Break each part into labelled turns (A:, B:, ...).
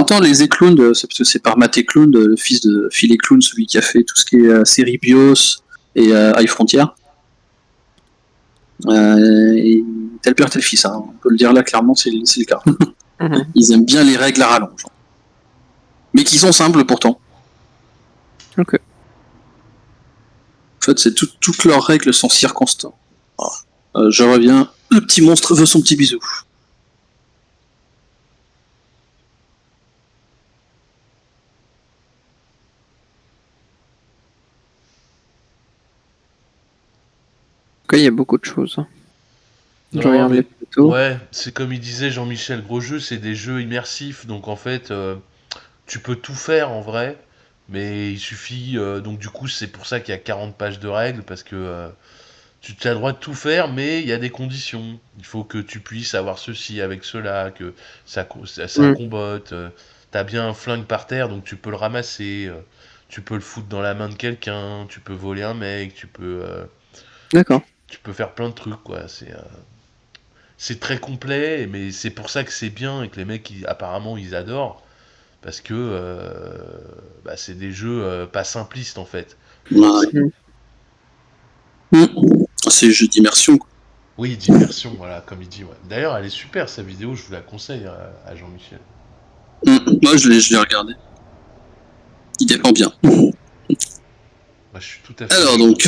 A: même temps, les Eklund, c'est parce que c'est par Matt Eklund, le fils de Phil Eklund, celui qui a fait tout ce qui est série BIOS et High Frontier. Et tel père, tel fils, hein. On peut le dire là clairement, c'est le cas. Ils aiment bien les règles à rallonge. Mais qui sont simples pourtant.
B: Ok.
A: En fait, c'est toutes leurs règles sont circonstantes. Je reviens, le petit monstre veut son petit bisou.
B: En tout cas, il y a beaucoup de choses. Je
C: Non,
B: regarde
C: mais-
B: les plateaux.
C: Ouais, c'est comme il disait Jean-Michel, gros jeu, c'est des jeux immersifs, donc en fait, tu peux tout faire en vrai, mais il suffit, donc du coup, c'est pour ça qu'il y a 40 pages de règles, parce que tu as le droit de tout faire, mais il y a des conditions. Il faut que tu puisses avoir ceci avec cela, que ça combotte, t'as bien un flingue par terre, donc tu peux le ramasser, tu peux le foutre dans la main de quelqu'un, tu peux voler un mec,
B: D'accord.
C: tu peux faire plein de trucs, quoi. C'est très complet, mais c'est pour ça que c'est bien et que les mecs, apparemment, ils adorent. Parce que c'est des jeux pas simplistes, en fait.
A: Ouais. C'est jeu d'immersion.
C: Oui, d'immersion, voilà, comme il dit. Ouais. D'ailleurs, elle est super, sa vidéo, je vous la conseille à Jean-Michel.
A: Moi, je l'ai regardé. Il dépend bien.
C: Moi, je suis tout à fait...
A: Alors donc,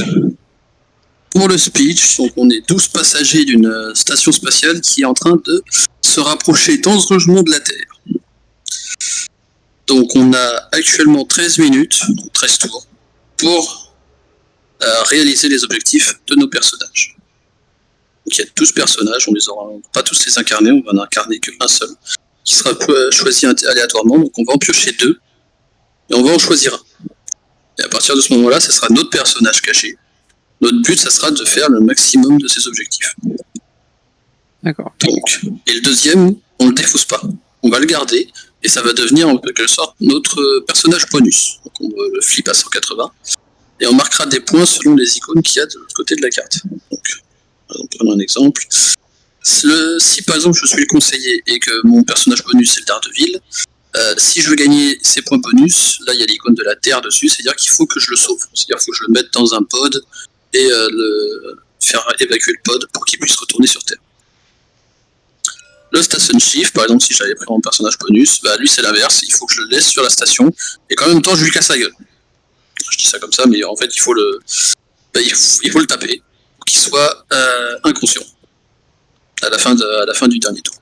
A: pour le speech, donc on est 12 passagers d'une station spatiale qui est en train de se rapprocher dangereusement de la Terre. Donc on a actuellement 13 minutes, donc 13 tours, pour réaliser les objectifs de nos personnages. Donc il y a 12 personnages, on les aura pas tous les incarnés, on va en incarner qu'un seul, qui sera choisi aléatoirement, donc on va en piocher 2, et on va en choisir un. Et à partir de ce moment-là, ce sera notre personnage caché. Notre but, ça sera de faire le maximum de ces objectifs.
B: D'accord.
A: Donc, et le deuxième, on le défausse pas. On va le garder, et ça va devenir en quelque sorte notre personnage bonus. Donc on le flip à 180, et on marquera des points selon les icônes qu'il y a de l'autre côté de la carte. Donc, prenons un exemple. Si par exemple je suis le conseiller et que mon personnage bonus c'est le Daredevil, si je veux gagner ces points bonus, là il y a l'icône de la Terre dessus, c'est-à-dire qu'il faut que je le sauve. C'est-à-dire qu'il faut que je le mette dans un pod et faire évacuer le pod pour qu'il puisse retourner sur Terre. Le Station Chief, par exemple, si j'avais pris mon personnage bonus, lui c'est l'inverse, il faut que je le laisse sur la station et qu'en même temps je lui casse la gueule. Je dis ça comme ça, mais en fait il faut le taper pour qu'il soit inconscient à la fin du dernier tour.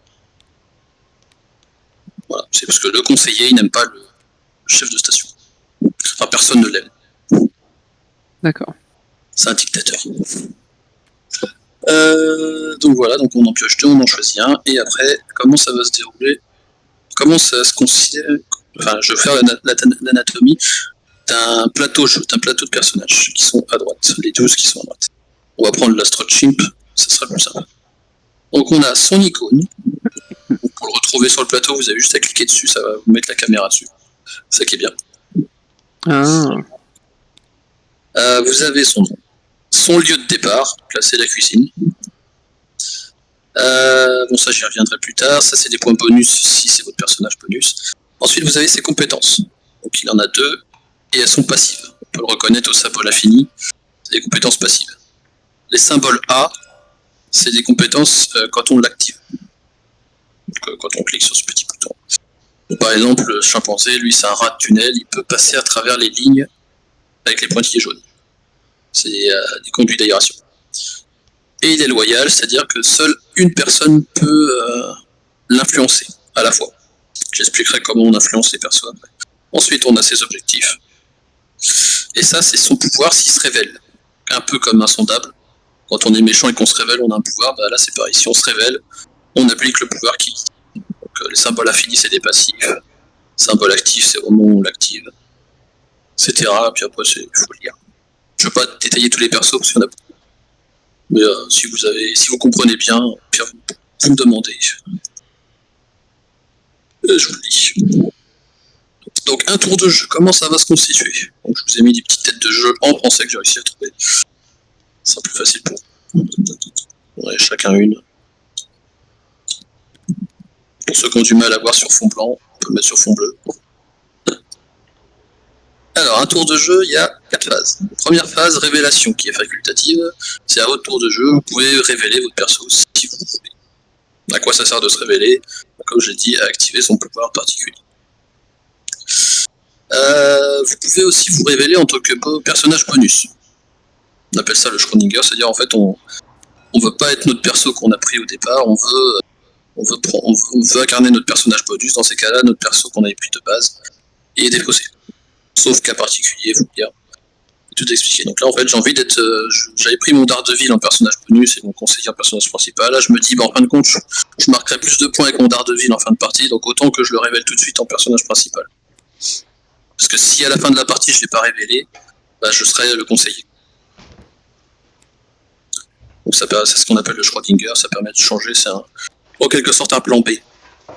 A: Voilà, c'est parce que le conseiller il n'aime pas le chef de station. Enfin, personne ne l'aime.
B: D'accord.
A: C'est un dictateur. Donc voilà, donc on en pioche 2, on en choisit un, et après, comment ça va se dérouler? Comment ça se considère? Enfin, je vais faire l'anatomie d'un plateau de personnages qui sont à droite, les 12 qui sont à droite. On va prendre l'Astro Chimp, ça sera plus simple. Donc on a son icône. Donc, pour le retrouver sur le plateau, vous avez juste à cliquer dessus, ça va vous mettre la caméra dessus. C'est ça qui est bien. Vous avez son nom, son lieu de départ, donc là c'est la cuisine. Bon, ça j'y reviendrai plus tard. Ça c'est des points bonus si c'est votre personnage bonus. Ensuite vous avez ses compétences. Donc il en a 2 et elles sont passives. On peut le reconnaître au symbole infini. C'est des compétences passives. Les symboles A, c'est des compétences quand on l'active. Donc, quand on clique sur ce petit bouton. Donc, par exemple, le chimpanzé, lui c'est un rat de tunnel, il peut passer à travers les lignes avec les pointillés jaunes. C'est des conduits d'aération. Et il est loyal, c'est-à-dire que seule une personne peut l'influencer à la fois. J'expliquerai comment on influence les personnes. Ensuite, on a ses objectifs. Et ça, c'est son pouvoir s'il se révèle. Un peu comme insondable. Quand on est méchant et qu'on se révèle, on a un pouvoir. Là, c'est pareil. Si on se révèle, on applique le pouvoir qui. Donc, les symboles infinis, c'est des passifs. Symbole actif, c'est au moment où on l'active. Etc. Puis après, il faut le lire. Je ne vais pas détailler tous les persos parce qu'il y en a beaucoup. Mais si vous comprenez bien, puis vous me demandez. Je vous le dis. Donc un tour de jeu, comment ça va se constituer? Donc, je vous ai mis des petites têtes de jeu en français que j'ai réussi à trouver. C'est plus facile pour vous. Ouais, chacun une. Pour ceux qui ont du mal à voir sur fond blanc, peut le mettre sur fond bleu. Alors, un tour de jeu, il y a 4 phases. Première phase, révélation, qui est facultative. C'est à votre tour de jeu, vous pouvez révéler votre perso si vous voulez. À quoi ça sert de se révéler? Comme je l'ai dit, à activer son pouvoir particulier. Vous pouvez aussi vous révéler en tant que personnage bonus. On appelle ça le Schrödinger, c'est-à-dire en fait on veut pas être notre perso qu'on a pris au départ, on veut incarner notre personnage bonus, dans ces cas-là, notre perso qu'on avait pris de base, et défausser. Sauf cas particulier, vous dire. Tout expliquer. Donc là en fait j'ai envie d'être. J'avais pris mon Daredevil en personnage bonus et mon conseiller en personnage principal. Là je me dis, en fin de compte, je marquerai plus de points avec mon Daredevil en fin de partie, donc autant que je le révèle tout de suite en personnage principal. Parce que si à la fin de la partie je ne l'ai pas révélé, je serai le conseiller. Donc c'est ce qu'on appelle le Schrödinger, ça permet de changer, c'est en quelque sorte un plan B,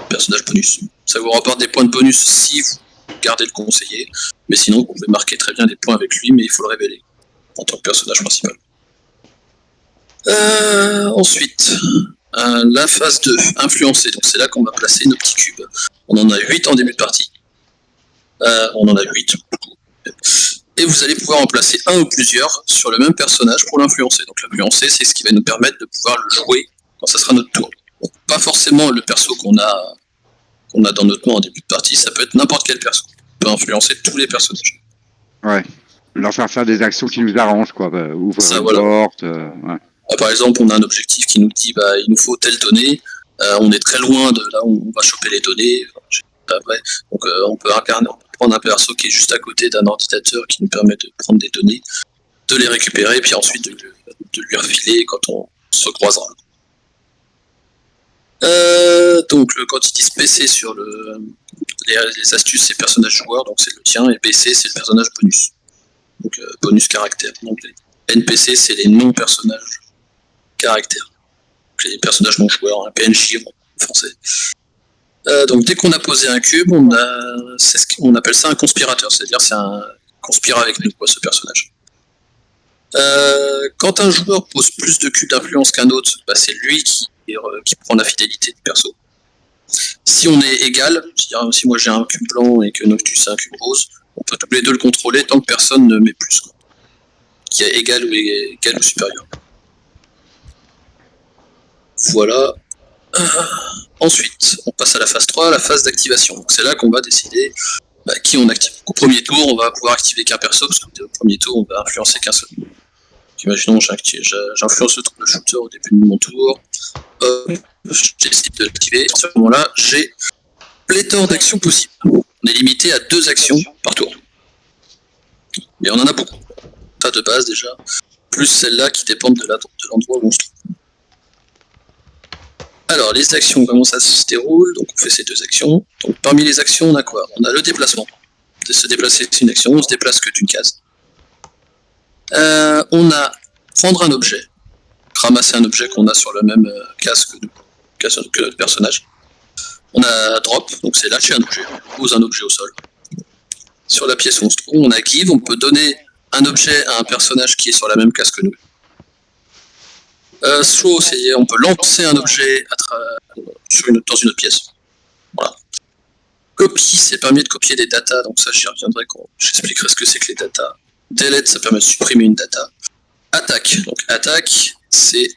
A: personnage bonus. Ça vous rapporte des points de bonus si vous gardez le conseiller, mais sinon vous pouvez marquer très bien des points avec lui, mais il faut le révéler en tant que personnage principal. Ensuite, la phase 2, influencer, donc c'est là qu'on va placer nos petits cubes. On en a 8 en début de partie. On en a 8. Et vous allez pouvoir en placer un ou plusieurs sur le même personnage pour l'influencer. Donc l'influencer, c'est ce qui va nous permettre de pouvoir le jouer quand ça sera notre tour. Donc, pas forcément le perso qu'on a dans notre main en début de partie, ça peut être n'importe quel perso. On peut influencer tous les personnages.
D: Ouais. Leur faire des actions qui nous arrangent, quoi. Ouvrir
A: ça,
D: une
A: voilà.
D: porte. Ouais.
A: Par exemple, on a un objectif qui nous dit il nous faut telle donnée. On est très loin de là où on va choper les données. Après. Donc on peut prendre un perso qui est juste à côté d'un ordinateur qui nous permet de prendre des données, de les récupérer, puis ensuite de lui refiler quand on se croisera. Donc quand ils disent PC sur les astuces, c'est personnage joueur, donc c'est le tien, et PC c'est le personnage bonus. Donc bonus caractère. Donc les NPC c'est les non-personnages caractères. Donc, les personnages non joueurs, un PNJ en français. Donc dès qu'on a posé un cube, on appelle ça un conspirateur, c'est-à-dire c'est un conspire avec nous, ce personnage. Quand un joueur pose plus de cubes d'influence qu'un autre, c'est lui qui prend la fidélité du perso. Si on est égal, c'est-à-dire si moi j'ai un cube blanc et que Noctus a un cube rose, on peut tous les deux le contrôler tant que personne ne met plus, quoi. Qui est égal ou supérieur. Voilà. Ensuite, on passe à la phase 3, la phase d'activation. C'est là qu'on va décider qui on active. Au premier tour, on va pouvoir activer qu'un perso, parce qu'au premier tour, on va influencer qu'un seul. Donc, imaginons, j'influence le shooter au début de mon tour. J'essaie de l'activer. À ce moment-là, j'ai pléthore d'actions possibles. On est limité à 2 actions par tour. Mais on en a beaucoup. Tas de base déjà, plus celles-là qui dépendent de l'endroit où on se trouve. Alors, les actions, comment ça se déroule? Donc, on fait ces 2 actions. Donc, parmi les actions, on a quoi? On a le déplacement. Se déplacer, c'est une action, on se déplace que d'une case. On a prendre un objet, ramasser un objet qu'on a sur le même case que notre personnage. On a drop, donc c'est lâcher un objet, on pose un objet au sol. Sur la pièce où on se trouve, on a give, on peut donner un objet à un personnage qui est sur la même case que nous. Throw, c'est on peut lancer un objet dans une autre pièce. Voilà. Copy, c'est permis de copier des datas, donc ça j'y reviendrai quand j'expliquerai ce que c'est que les datas. Delete, ça permet de supprimer une data. Attaque, donc attaque, c'est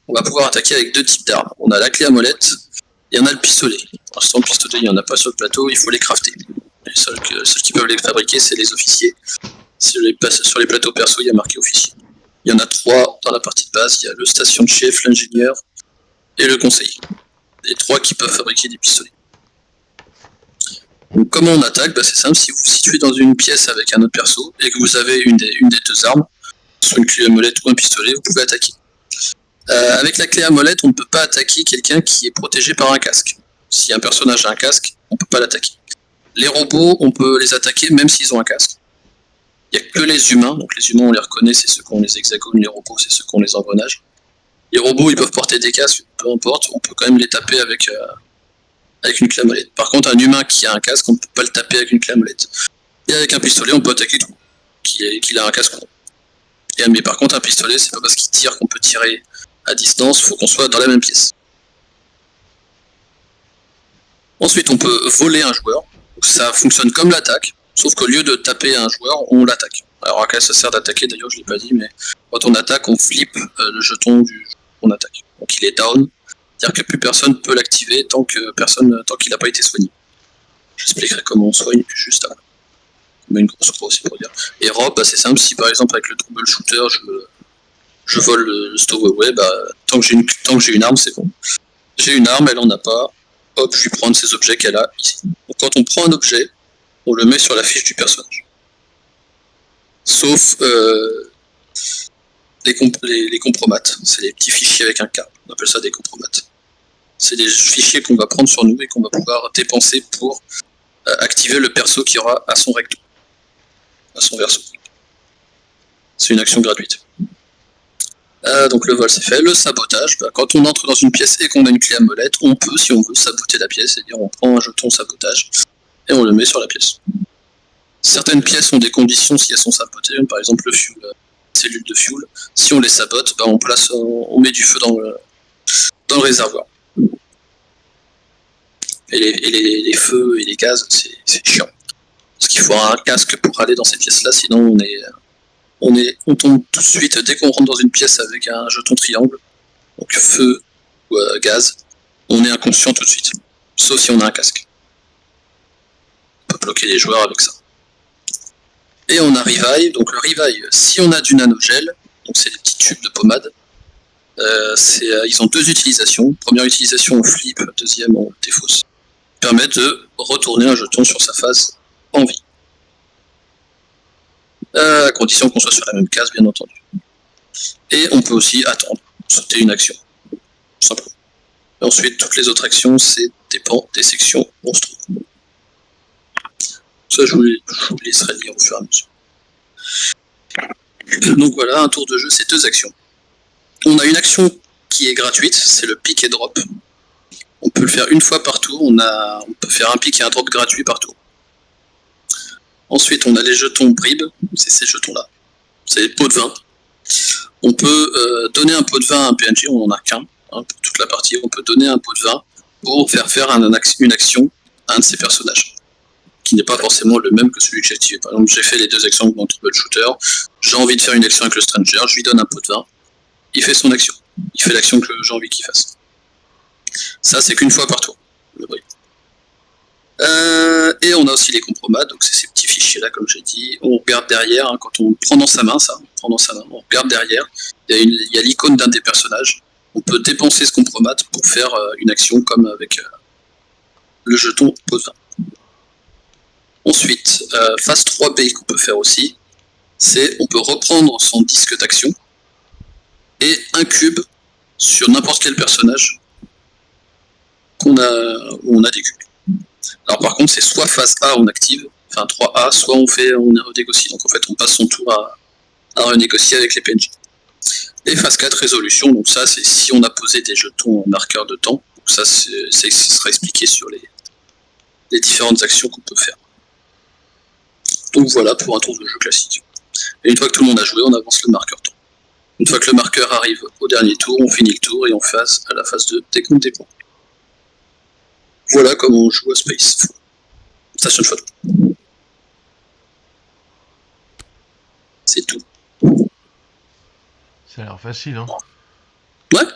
A: on va pouvoir attaquer avec 2 types d'armes. On a la clé à molette et on a le pistolet. Pour l'instant, le pistolet, il n'y en a pas sur le plateau, il faut les crafter. Les seuls qui peuvent les fabriquer, c'est les officiers. Sur les plateaux perso, il y a marqué officier. Il y en a 3 dans la partie de base, il y a le station de chef, l'ingénieur et le conseiller. Les 3 qui peuvent fabriquer des pistolets. Donc comment on attaque? C'est simple, si vous vous situez dans une pièce avec un autre perso et que vous avez une des 2 armes, soit une clé à molette ou un pistolet, vous pouvez attaquer. Avec la clé à molette, on ne peut pas attaquer quelqu'un qui est protégé par un casque. Si un personnage a un casque, on ne peut pas l'attaquer. Les robots, on peut les attaquer même s'ils ont un casque. Il n'y a que les humains, donc les humains on les reconnaît, c'est ceux qui ont les hexagones, les robots c'est ceux qui ont les engrenages. Les robots ils peuvent porter des casques, peu importe, on peut quand même les taper avec une clé à molette. Par contre un humain qui a un casque, on ne peut pas le taper avec une clé à molette. Et avec un pistolet on peut attaquer tout, qu'il a un casque. Mais par contre un pistolet, c'est pas parce qu'il tire qu'on peut tirer à distance, il faut qu'on soit dans la même pièce. Ensuite, on peut voler un joueur. Donc, ça fonctionne comme l'attaque, sauf qu'au lieu de taper un joueur, on l'attaque. Alors à quoi ça sert d'attaquer d'ailleurs, je l'ai pas dit, mais quand on attaque, on flippe le jeton du joueur qu'on attaque. Donc il est down, c'est-à-dire que plus personne peut l'activer tant qu'il n'a pas été soigné. J'expliquerai comment on soigne juste après. Mais une grosse croix aussi pour dire. Et Rob, c'est simple, si par exemple avec le troubleshooter je vole le stowaway, tant que j'ai une arme, c'est bon. J'ai une arme, elle en a pas, hop, je lui prends ces objets qu'elle a ici. Donc quand on prend un objet, on le met sur la fiche du personnage. Sauf les compromates, c'est les petits fichiers avec un K, on appelle ça des compromates. C'est des fichiers qu'on va prendre sur nous et qu'on va pouvoir dépenser pour activer le perso qui aura à son recto, à son verso. C'est une action gratuite. Donc le vol c'est fait. Le sabotage, quand on entre dans une pièce et qu'on a une clé à molette, on peut, si on veut, saboter la pièce, c'est-à-dire on prend un jeton sabotage et on le met sur la pièce. Certaines pièces ont des conditions si elles sont sabotées, par exemple le fuel, cellule de fuel. Si on les sabote, on met du feu dans le réservoir. Et les feux et les gaz, c'est chiant. Parce qu'il faut un casque pour aller dans ces pièces-là, sinon on tombe tout de suite, dès qu'on rentre dans une pièce avec un jeton triangle, donc feu ou gaz, on est inconscient tout de suite. Sauf si on a un casque. On peut bloquer les joueurs avec ça. Et on a Revive, donc le Revive, si on a du nanogel, donc c'est des petits tubes de pommade, ils ont deux utilisations. Première utilisation, on flip, deuxième, on défausse. Permet de retourner un jeton sur sa phase en vie. À condition qu'on soit sur la même case, bien entendu. Et on peut aussi attendre, sauter une action. Tout simplement. Et ensuite, toutes les autres actions, c'est dépend des sections monstrueuses. Ça, je vous laisserai lire au fur et à mesure. Donc voilà, un tour de jeu, c'est deux actions. On a une action qui est gratuite, c'est le pick et drop. On peut le faire une fois par tour, on peut faire un pick et un drop gratuit par tour. Ensuite, on a les jetons bribes, c'est ces jetons-là. C'est les pots de vin. On peut donner un pot de vin à un PNJ, on n'en a qu'un, pour toute la partie. On peut donner un pot de vin pour faire une action à un de ses personnages, qui n'est pas forcément le même que celui que j'ai activé. Par exemple, j'ai fait les deux actions dans le troubleshooter, j'ai envie de faire une action avec le stranger, je lui donne un pot de vin, il fait son action. Il fait l'action que j'ai envie qu'il fasse. Ça, c'est qu'une fois par tour, le bribe. Et on a aussi les compromates, donc c'est ces petits fichiers là, comme j'ai dit. On regarde derrière, quand on prend dans sa main, on regarde derrière, il y a l'icône d'un des personnages. On peut dépenser ce compromat pour faire une action comme avec le jeton pose 20. Ensuite, phase 3B qu'on peut faire aussi, c'est on peut reprendre son disque d'action et un cube sur n'importe quel personnage où on a des cubes. Alors par contre, c'est soit phase A on active, enfin 3A, soit on renégocie. Donc en fait, on passe son tour à renégocier avec les PNJ. Et phase 4, résolution. Donc ça, c'est si on a posé des jetons en marqueur de temps. Donc ça, ce sera expliqué sur les différentes actions qu'on peut faire. Donc voilà pour un tour de jeu classique. Et une fois que tout le monde a joué, on avance le marqueur temps. Une fois que le marqueur arrive au dernier tour, on finit le tour et on passe à la phase 2, décompte des points. Voilà comment on joue à Space. Station Photo. C'est tout.
C: Ça a l'air facile, hein.
A: Ouais.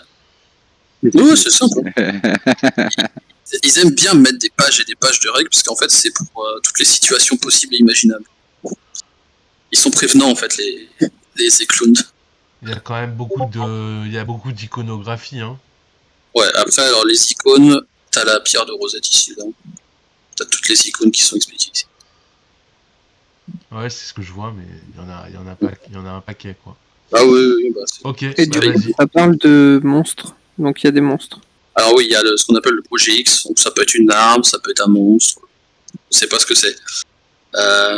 A: Ouais, c'est simple. Ils aiment bien mettre des pages et des pages de règles, parce qu'en fait, c'est pour toutes les situations possibles et imaginables. Ils sont prévenants, en fait, les clowns.
C: Il y a quand même beaucoup d'iconographie, hein.
A: Ouais, après, alors les icônes, t'as la pierre de Rosette ici, là. T'as toutes les icônes qui sont expliquées ici.
C: Ouais, c'est ce que je vois, mais il y en a un paquet, quoi.
A: Ah oui, c'est...
C: Ok,
B: Et du coup,
C: vas-y.
B: ça parle de monstres. Donc il y a des monstres.
A: Alors oui, il y a ce qu'on appelle le projet X, donc ça peut être une arme, ça peut être un monstre, on sait pas ce que c'est.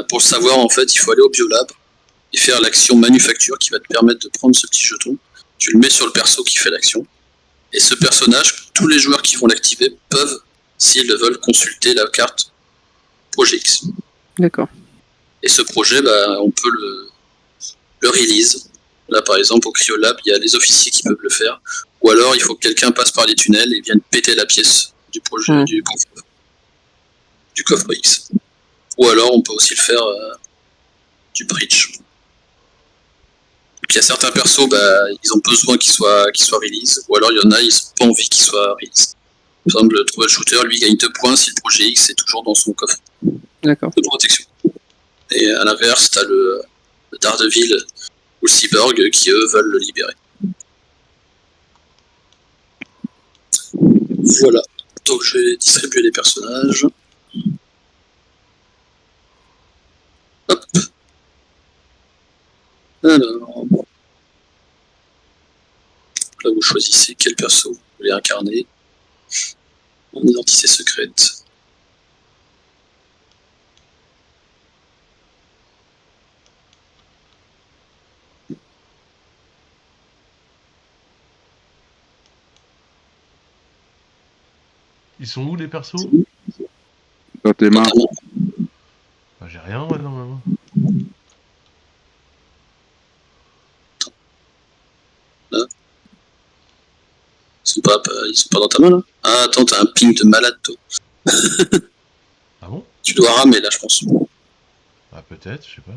A: Pour le savoir, en fait, il faut aller au biolab et faire l'action manufacture qui va te permettre de prendre ce petit jeton, tu le mets sur le perso qui fait l'action, et ce personnage, tous les joueurs qui vont l'activer peuvent, s'ils le veulent, consulter la carte projet X.
B: D'accord.
A: Et ce projet, on peut le release. Là, par exemple, au Cryolab, il y a les officiers qui peuvent le faire. Ou alors, il faut que quelqu'un passe par les tunnels et vienne péter la pièce du projet du conflit. coffre X. Ou alors on peut aussi le faire du bridge. Donc il y a certains persos, ils ont besoin qu'ils soient release, ou alors il y en a, ils n'ont pas envie qu'ils soient release. Par exemple, le troubleshooter, lui, gagne 2 points si le projet X est toujours dans son coffre
B: D'accord.
A: de protection. Et à l'inverse, t'as le Daredevil ou le Cyborg qui, eux, veulent le libérer. Voilà. Donc je vais distribuer les personnages. Hop. Alors, là vous choisissez quel perso vous voulez incarner en identité secrète.
C: Ils sont où les persos?
D: Dans tes mains.
C: Bah, j'ai rien moi dans ma main.
A: Ils sont pas dans ta main là. Ah attends, t'as un ping de malade toi.
C: Ah bon?
A: Tu dois ramer là je pense.
C: Ah peut-être, je sais pas.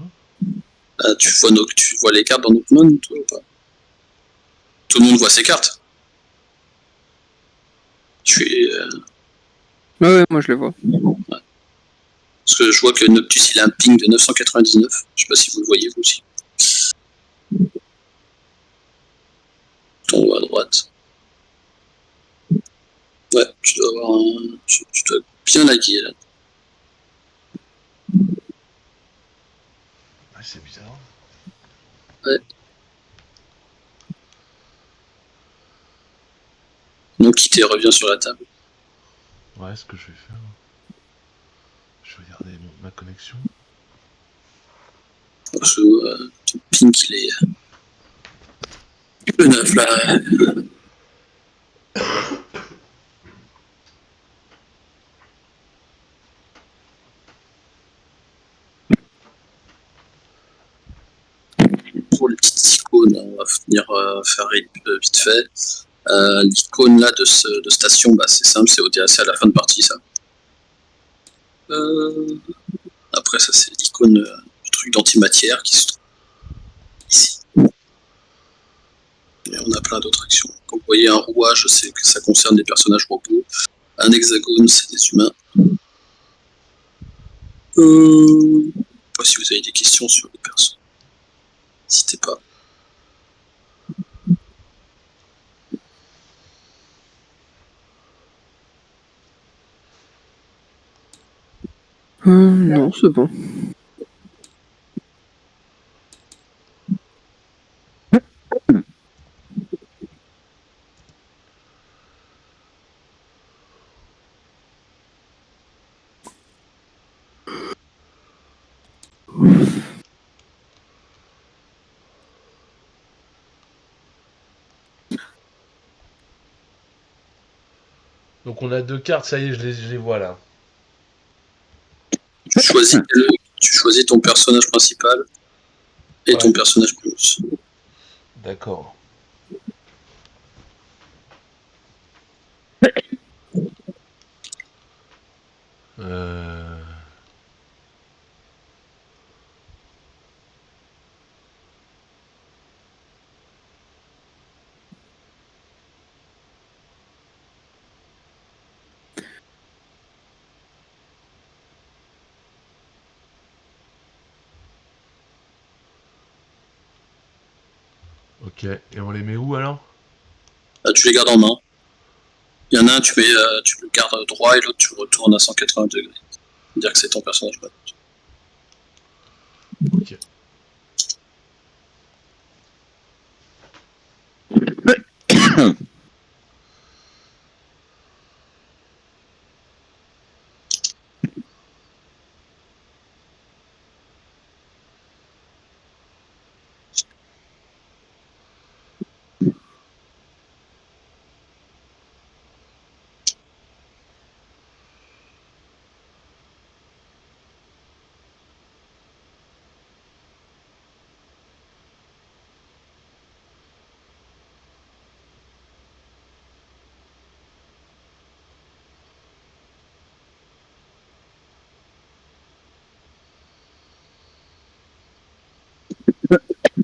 A: Ah, tu vois les cartes dans notre main toi ou pas? Tout le monde voit ses cartes.
B: Ouais, moi je le vois.
A: Parce que je vois que Noctus il a un ping de 999. Je sais pas si vous le voyez vous aussi. Tout en haut à droite. Ouais, tu dois avoir un. Tu dois bien laguer là.
C: Ouais, c'est bizarre.
A: Ouais. Donc quitter revient sur la table.
C: Ouais, ce que je vais faire. Je vais regarder ma connexion.
A: Parce que ton ping il est. Le 9 là. Pour les petites icônes, on va venir faire vite fait. L'icône là de station, c'est simple, c'est à la fin de partie ça. Après ça c'est l'icône du truc d'antimatière qui se trouve ici. Et on a plein d'autres actions. Quand vous voyez un rouage, c'est que ça concerne des personnages robots. Un hexagone, c'est des humains. Je sais pas si vous avez des questions sur les persos. N'hésitez pas.
B: Non, c'est bon.
C: Donc on a 2 cartes, ça y est, je les vois là.
A: Tu choisis ton personnage principal et ton
C: Ouais.
A: personnage bonus.
C: D'accord. Euh... Ok, et on les met où alors?
A: Tu les gardes en main. Il y en a un, tu le gardes droit et l'autre, tu le retournes à 180 degrés. Dire que c'est ton personnage bonus.
C: Ok.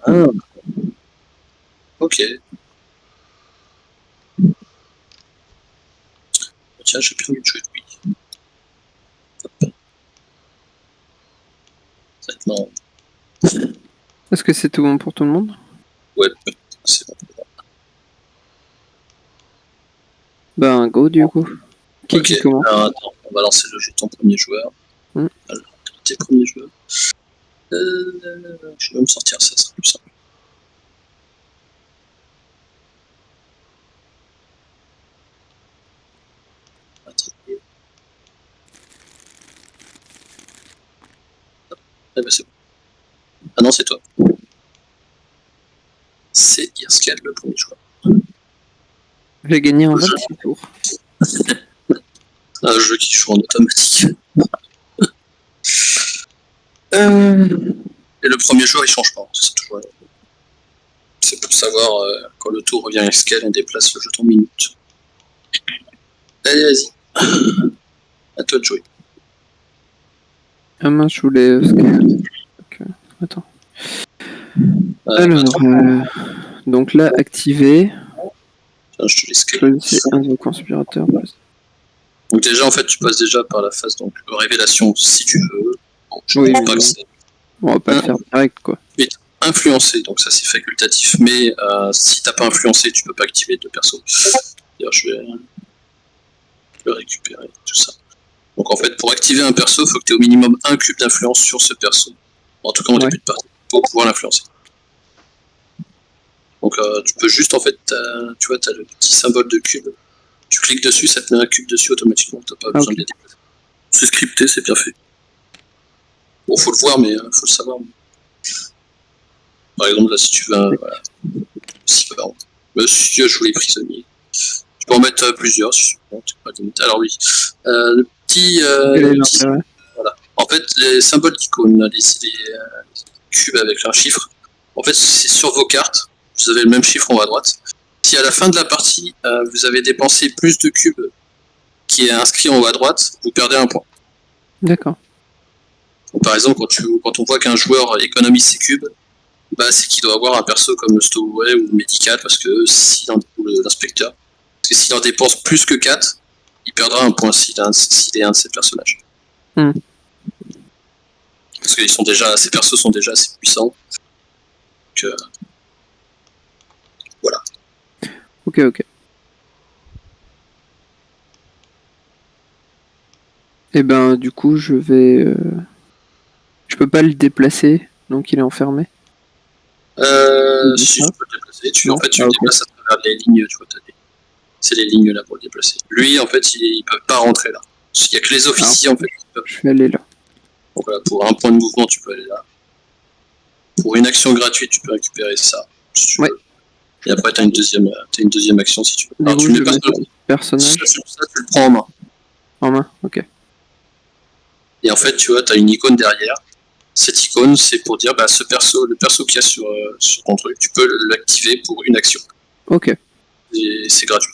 A: Ah. Ok. Tiens, j'ai bien envie de jouer de lui. Maintenant,
B: Est-ce que c'est tout bon pour tout le monde?
A: ouais, c'est bon.
B: Ben, go du coup. Qui
A: Ok,
B: commence?
A: alors attends, on va lancer le jeton premier joueur. Alors, t'es premier joueur. Je vais me sortir, ça sera plus simple. Attendez. Ah bah c'est bon. Ah non, c'est toi. C'est Irskel, le premier joueur.
B: J'ai gagné en 26 tours.
A: Un jeu qui joue en automatique. Et le premier joueur, il change pas. C'est toujours... C'est pour savoir quand le tour revient à Irskel, on déplace le jeton minute. Allez, vas-y. À toi de jouer.
B: Ah mince, je voulais... Ok, attends. Alors, donc là, activé.
A: Tiens, je te laisse
B: Choisissez un de vos conspirateurs.
A: Donc déjà, en fait, tu passes déjà par la phase donc révélation si tu veux. Bon, je
B: Oui,
A: ne pas
B: oui.
A: que c'est
B: On va pas le faire direct, quoi.
A: influencé, donc ça c'est facultatif. Mais si t'as pas influencé, tu peux pas activer de perso. D'ailleurs, je vais récupérer tout ça. Donc en fait, pour activer un perso, il faut que tu aies au minimum un cube d'influence sur ce perso. En tout cas, en début de partie, pour pouvoir l'influencer. Donc tu peux juste, en fait, tu vois, tu as le petit symbole de cube. Tu cliques dessus, ça te met un cube dessus automatiquement. Tu n'as pas besoin de les déplacer. C'est scripté, c'est bien fait. Bon, faut le voir, mais faut le savoir. Par exemple, là, si tu veux, voilà. Si, pardon. Monsieur joue les prisonniers. Tu peux en mettre plusieurs, si tu veux. Pas limite. Alors oui, le petit... voilà. En fait, les symboles d'icônes, les cubes avec un chiffre, en fait, c'est sur vos cartes. Vous avez le même chiffre en haut à droite. Si à la fin de la partie, vous avez dépensé plus de cubes qui est inscrit en haut à droite, vous perdez un point.
B: D'accord.
A: Donc, par exemple, quand on voit qu'un joueur économise ses cubes, bah, c'est qu'il doit avoir un perso comme le Stowaway ou le Médical, ou l'inspecteur. Parce que s'il en dépense plus que 4, il perdra un point s'il est un de ses personnages. Parce que ces persos sont déjà assez puissants. Donc, voilà.
B: Ok. Et ben, du coup, je vais... Je peux pas le déplacer, donc il est enfermé.
A: Si tu peux le déplacer, tu le déplaces à travers les lignes, tu vois, c'est les lignes là pour le déplacer. Lui, en fait, il peut pas rentrer là. Il n'y a que les officiers, en fait.
B: Je vais aller là.
A: Donc voilà, pour un point de mouvement, tu peux aller là. Pour une action gratuite, tu peux récupérer ça, si tu veux. Et après, tu as une deuxième action, si tu veux. Alors, tu mets pas le
B: personnage.
A: Ça, tu le prends en main.
B: En main, ok.
A: Et en fait, tu vois, tu as une icône derrière. Cette icône, c'est pour dire, bah, le perso qu'il y a sur ton truc, tu peux l'activer pour une action.
B: Ok.
A: Et c'est gratuit.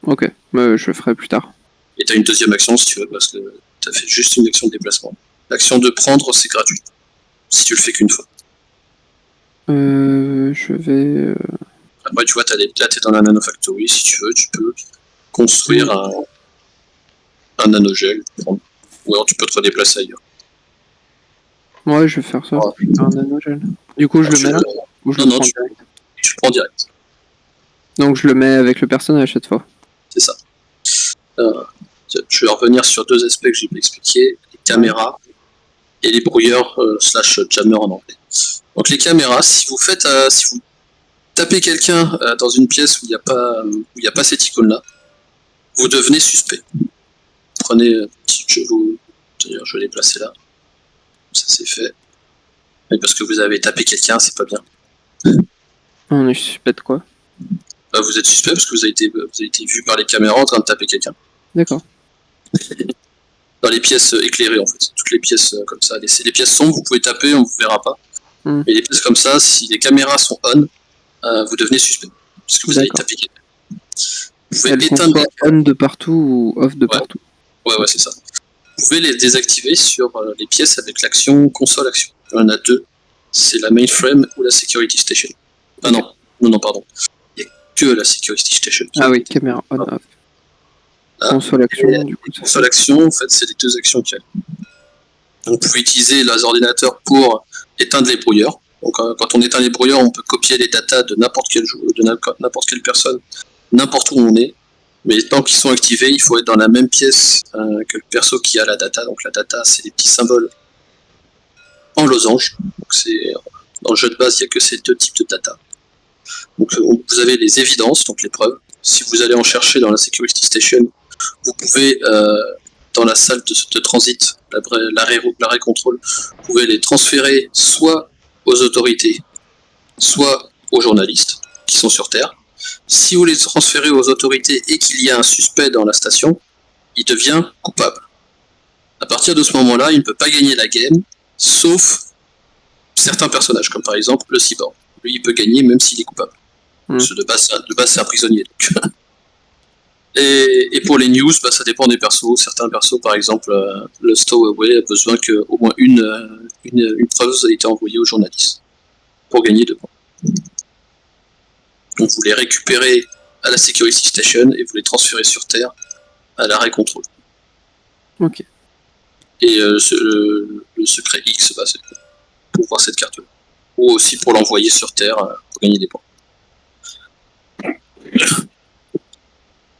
B: Ok, je le ferai plus tard.
A: Et tu as une deuxième action, si tu veux, parce que tu as fait juste une action de déplacement. L'action de prendre, c'est gratuit. Si tu le fais qu'une fois.
B: Je vais...
A: Après, tu vois, là, t'es dans la Nanofactory, si tu veux, tu peux construire un nanogel. Ou alors tu peux te redéplacer ailleurs.
B: Ouais, je vais faire ça. Un nanogel. Du coup, je le mets là ou je le prends direct?
A: Tu le prends direct.
B: Donc je le mets avec le personnage cette fois.
A: C'est ça. Je vais revenir sur deux aspects que j'ai expliqués, les caméras et les brouilleurs / jammer en anglais. Donc les caméras, si vous tapez quelqu'un dans une pièce où il n'y a pas cette icône-là, vous devenez suspect. Prenez, je vais les placer là. Ça c'est fait. Mais parce que vous avez tapé quelqu'un, c'est pas bien.
B: On est suspect de quoi?
A: Bah, vous êtes suspect parce que vous avez été vu par les caméras en train de taper quelqu'un.
B: D'accord.
A: Dans les pièces éclairées en fait. Toutes les pièces comme ça. Les pièces sombres, vous pouvez taper, on ne vous verra pas. Mais les pièces comme ça, si les caméras sont on, vous devenez suspect. Parce que vous avez tapé quelqu'un. Vous pouvez éteindre
B: on de partout ou off de partout.
A: Ouais, c'est ça. Vous pouvez les désactiver sur les pièces avec l'action console action. Il y en a deux. c'est la mainframe ou la security station. Ah non, pardon. Il n'y a que la security station.
B: Ah oui, caméra on-off.
A: Ah.
B: Console action, du coup.
A: Console action, en fait, c'est les deux actions qu'il y a. Donc, vous pouvez utiliser les ordinateurs pour éteindre les brouilleurs. Donc, quand on éteint les brouilleurs, on peut copier les datas de n'importe quelle personne, n'importe où on est. Mais tant qu'ils sont activés, il faut être dans la même pièce que le perso qui a la data. Donc, la data, c'est des petits symboles en losange. Donc, dans le jeu de base, il n'y a que ces deux types de data. Donc, vous avez les évidences, donc les preuves. Si vous allez en chercher dans la Security Station, vous pouvez, dans la salle de transit, l'arrêt contrôle, vous pouvez les transférer soit aux autorités, soit aux journalistes qui sont sur Terre. Si vous les transférez aux autorités et qu'il y a un suspect dans la station, il devient coupable. À partir de ce moment-là, il ne peut pas gagner la game, sauf certains personnages, comme par exemple le cyborg. Lui, il peut gagner même s'il est coupable. Parce que de base, c'est un prisonnier. Donc. Et pour les news, ça dépend des persos. Certains persos, par exemple, le Stowaway a besoin qu'au moins une preuve ait été envoyée aux journalistes pour gagner 2 points. Donc vous les récupérez à la Security Station et vous les transférez sur Terre à l'arrêt contrôle.
B: Ok.
A: Et le secret X, c'est pour voir cette carte-là. Ou aussi pour l'envoyer sur Terre pour gagner des points.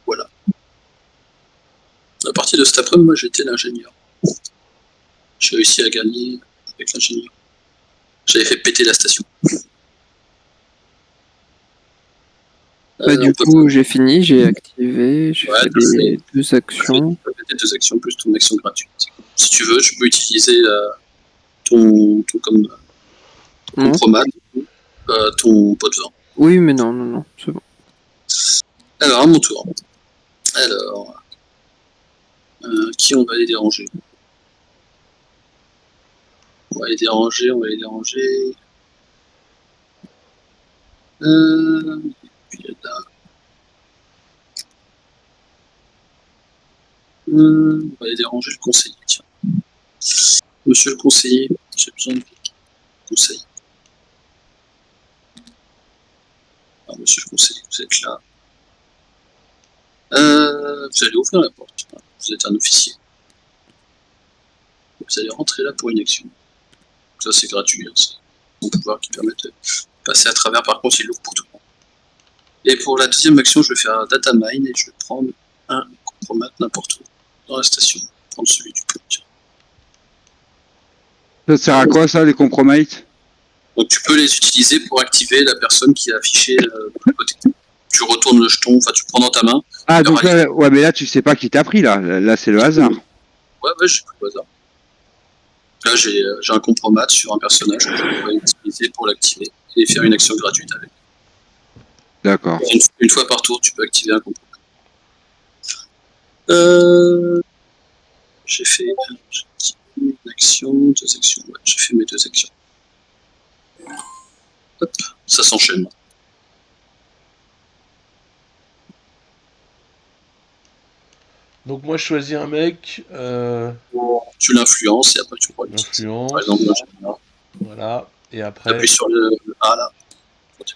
A: Voilà. À partir de cet après-midi, moi j'étais l'ingénieur. J'ai réussi à gagner avec l'ingénieur. J'avais fait péter la station.
B: Du coup, j'ai fini, j'ai activé, j'ai fait les 2 actions.
A: Tu peux péter 2 actions plus ton action gratuite. Si tu veux, tu peux utiliser ton compromat, ton pot de vin.
B: Oui, mais non, c'est bon.
A: Alors, à mon tour. Alors, qui on va aller déranger? On va les déranger. Puis là. On va aller déranger le conseiller. Tiens. Monsieur le conseiller, j'ai besoin de conseil. Alors, monsieur le conseiller, vous êtes là. Vous allez ouvrir la porte. Vous êtes un officier. Vous allez rentrer là pour une action. Ça, c'est gratuit. Hein, c'est mon pouvoir qui permet de passer à travers. Par contre, il l'ouvre pour tout le monde. Et pour la deuxième action, je vais faire un data mine et je vais prendre un compromat n'importe où dans la station. Prendre celui du pont.
D: Ça sert à quoi ça, les compromises?
A: Donc tu peux les utiliser pour activer la personne qui est affichée de l'autre côté. Tu retournes le jeton, enfin tu prends dans ta main.
D: Ah donc là, ouais, mais là tu sais pas qui t'a pris là. Là c'est le hasard.
A: Ouais, j'ai pris le hasard. Là j'ai un compromat sur un personnage que je pourrais utiliser pour l'activer et faire une action gratuite avec.
D: D'accord.
A: Une fois par tour, tu peux activer un compromat. J'ai fait une action, 2 actions. Ouais, j'ai fait mes 2 actions. Hop, ça s'enchaîne.
C: Donc moi je choisis un mec.
A: Tu l'influences et après tu pourras
C: L'influence.
A: Par exemple, l'ingénieur.
C: Voilà. Et
A: Tu
C: après.
A: appuies sur le A là.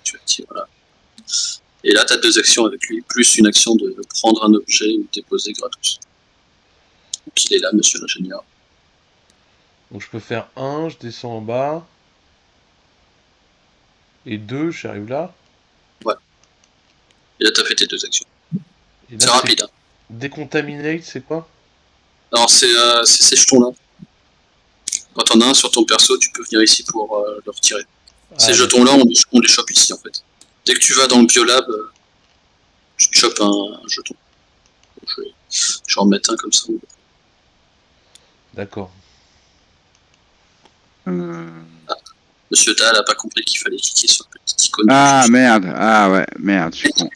A: Tu actives, voilà. Et là, tu as 2 actions avec lui, plus une action de prendre un objet ou déposer gratos. Donc il est là, monsieur l'ingénieur.
C: Donc je peux faire 1, je descends en bas. Et 2, j'arrive là.
A: Ouais. Et là, tu as fait tes 2 actions.
C: Et là,
A: C'est rapide. Hein.
C: Décontaminate, c'est quoi?
A: Alors, c'est ces jetons-là. Quand t'en as un sur ton perso, tu peux venir ici pour le retirer. Ces jetons-là, on les chope ici, en fait. Dès que tu vas dans le biolab, tu te chopes un jeton. Je vais en mettre un comme ça.
C: D'accord.
A: Monsieur Dahl n'a pas compris qu'il fallait cliquer sur le petit icône.
D: Ah merde, je suis con.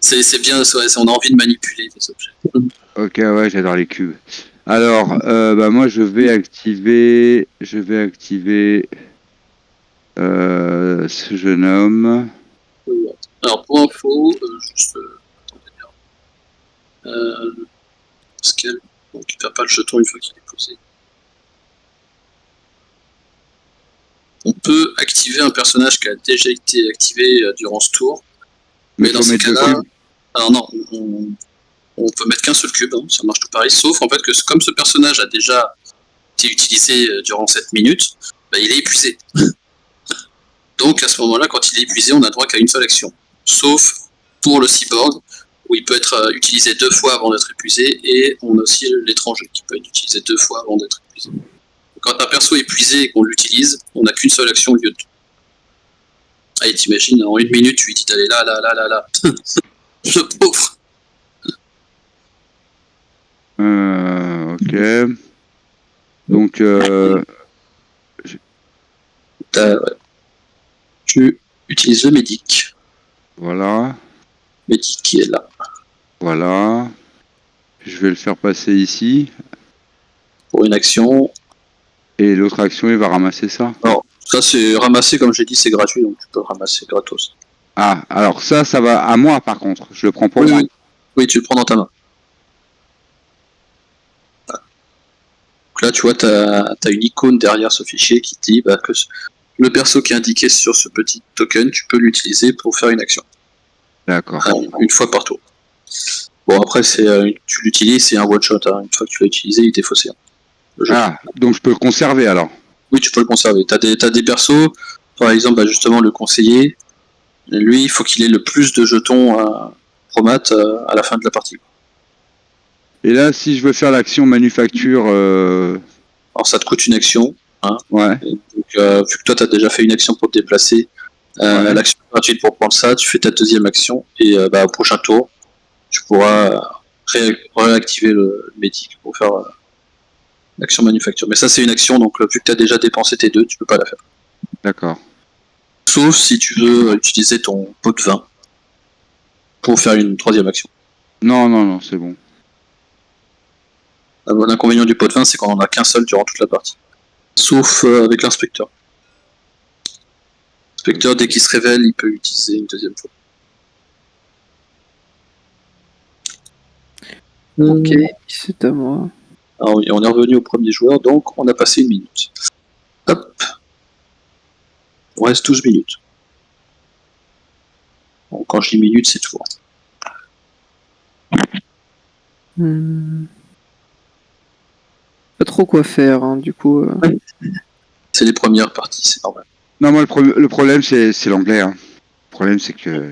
A: C'est bien, on a envie de manipuler des objets.
D: Ok, ouais, j'adore les cubes. Alors, moi je vais activer ce jeune homme.
A: Alors pour info, juste Pascal, on récupère pas le jeton une fois qu'il est posé. on peut activer un personnage qui a déjà été activé durant ce tour. Mais dans
D: faut
A: ces
D: mettre deux
A: cas-là,
D: cubes.
A: alors non, on peut mettre qu'un seul cube, hein, ça marche tout pareil, sauf en fait que comme ce personnage a déjà été utilisé durant 7 minutes, bah, il est épuisé. Donc à ce moment-là, quand il est épuisé, on n'a droit qu'à une seule action. Sauf pour le cyborg, où il peut être utilisé 2 fois avant d'être épuisé, et on a aussi l'étranger qui peut être utilisé 2 fois avant d'être épuisé. Quand un perso est épuisé et qu'on l'utilise, on n'a qu'une seule action au lieu de 2. Allez, t'imagines, en 1 minute, tu lui dis d'aller là, là, là, là, là. Le pauvre.
D: Ok. Donc,
A: Ouais. Tu utilises le médic.
D: voilà.
A: Médic qui est là.
D: Voilà. Je vais le faire passer ici.
A: Pour une action.
D: Et l'autre action, il va ramasser ça.
A: Alors, ça c'est ramasser, comme j'ai dit, c'est gratuit, donc tu peux le ramasser gratos.
D: Ah, alors ça va à moi par contre. Je le prends pour moi.
A: Oui. Oui, tu le prends dans ta main. Donc là, tu vois, tu as une icône derrière ce fichier qui te dit que le perso qui est indiqué sur ce petit token, tu peux l'utiliser pour faire une action.
D: D'accord.
A: Une fois par tour. Bon, après, tu l'utilises, c'est un one-shot. Hein. Une fois que tu l'as utilisé, il est défaussé.
D: Ah, donc je peux le conserver alors.
A: Oui, tu peux le conserver. T'as des persos, par exemple, justement, le conseiller, lui, il faut qu'il ait le plus de jetons promat à la fin de la partie.
D: Et là, si je veux faire l'action manufacture,
A: Alors, ça te coûte une action. Hein.
D: ouais.
A: Et donc, vu que toi, tu as déjà fait une action pour te déplacer,
D: Ouais.
A: l'action gratuite pour prendre ça, tu fais ta deuxième action, et au prochain tour, tu pourras réactiver le médic pour faire l'action manufacture. Mais ça, c'est une action, donc vu que tu as déjà dépensé tes 2, tu peux pas la faire.
D: D'accord.
A: Sauf si tu veux utiliser ton pot de vin pour faire une troisième action.
D: Non, c'est bon.
A: L'inconvénient du pot de vin, c'est qu'on en a qu'un seul durant toute la partie. Sauf avec l'inspecteur. L'inspecteur, dès qu'il se révèle, il peut l'utiliser une deuxième fois.
B: Ok, c'est à moi.
A: Alors, on est revenu au premier joueur, donc on a passé 1 minute. Hop. Il reste 12 minutes. Bon, quand je dis minutes, c'est tout.
B: Pas trop quoi faire, hein, du coup.
A: C'est les premières parties, c'est normal.
D: Non, moi le problème c'est l'anglais. Hein. Le problème c'est que